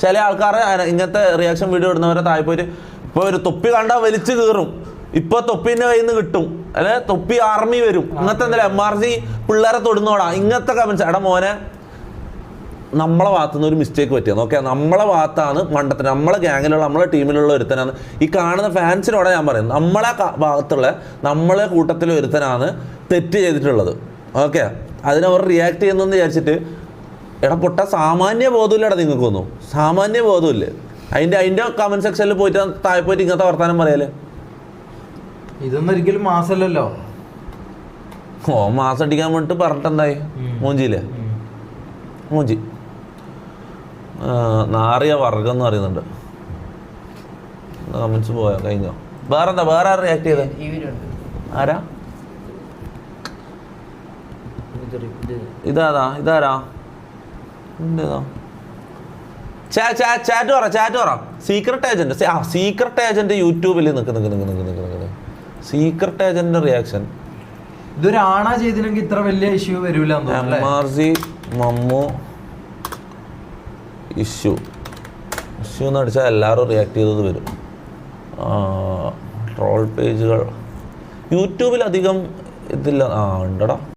ചില ആൾക്കാർ ഇങ്ങനത്തെ റിയാക്ഷൻ വീഡിയോ ഇടുന്നവരെ താഴെ പോയിട്ട് ഇപ്പോൾ ഒരു തൊപ്പി കണ്ടാൽ വലിച്ചു കീറും, ഇപ്പോൾ തൊപ്പിൻ്റെ കയ്യിൽ നിന്ന് കിട്ടും, അല്ലെ തൊപ്പി ആർമി വരും, ഇങ്ങനത്തെ എന്തെങ്കിലും MRC പിള്ളേരെ തൊടുന്നോടാ, ഇങ്ങനത്തെ കമൻസ്. എടാ മോനെ, നമ്മളെ ഭാഗത്തുനിന്ന് ഒരു മിസ്റ്റേക്ക് പറ്റിയത് ഓക്കെ, നമ്മളെ ഭാഗത്താണ് മണ്ടത്തിന്, നമ്മളെ ഗ്യാങ്ങിലുള്ള നമ്മളെ ടീമിലുള്ള ഒരുത്തനാണ് ഈ കാണുന്ന ഫാൻസിനോടെ ഞാൻ പറയുന്നത്, നമ്മളെ ഭാഗത്തുള്ള നമ്മളെ കൂട്ടത്തിൽ ഒരുത്തനാണ് തെറ്റ് ചെയ്തിട്ടുള്ളത് ഓക്കെ. അതിനവർ റിയാക്ട് ചെയ്യുന്നെന്ന് വിചാരിച്ചിട്ട് എടാ പൊട്ട സാമാന്യ ബോധമില്ലടാ നിങ്ങൾക്കൊന്നും, സാമാന്യ ബോധമില്ലേ? അതിൻ്റെ കമൻറ്റ് സെക്ഷനിൽ പോയിട്ട് താഴെ പോയിട്ട് ഇങ്ങനത്തെ വർത്താനം പറയാലേ. ഇതൊന്നും ഒരിക്കലും മാസമല്ലല്ലോ. മാസം അടിക്കാൻ വേണ്ടിട്ട് പറഞ്ഞിട്ടെന്തായി മൂഞ്ചിയില്ലേ, മൂഞ്ചി നാറിയ വർഗം എന്ന് പറയുന്നുണ്ട്. കമൻസ് പോയോ കഴിഞ്ഞോ? വേറെന്താ, വേറെ ആരും റിയാക്ട് ചെയ്തേ? ആരാ ഇതാരാ ചാറ്റ് പറ. സീക്രട്ട് ഏജന്റ് യൂട്യൂബിൽ സീക്രട്ട് ഏജന്റിന്റെ റിയാക്ഷൻ. ഇതൊരാണാ ചെയ്തില്ലെങ്കിൽ ഇത്ര വലിയ ഇഷ്യൂ വരൂല. MRC മമ്മു ഇഷ്യൂ എന്ന് അടിച്ചാൽ എല്ലാവരും റിയാക്ട് ചെയ്തത് വരും. ട്രോൾ പേജുകൾ യൂട്യൂബിൽ അധികം ഇതില്ല. ഉണ്ടടാ.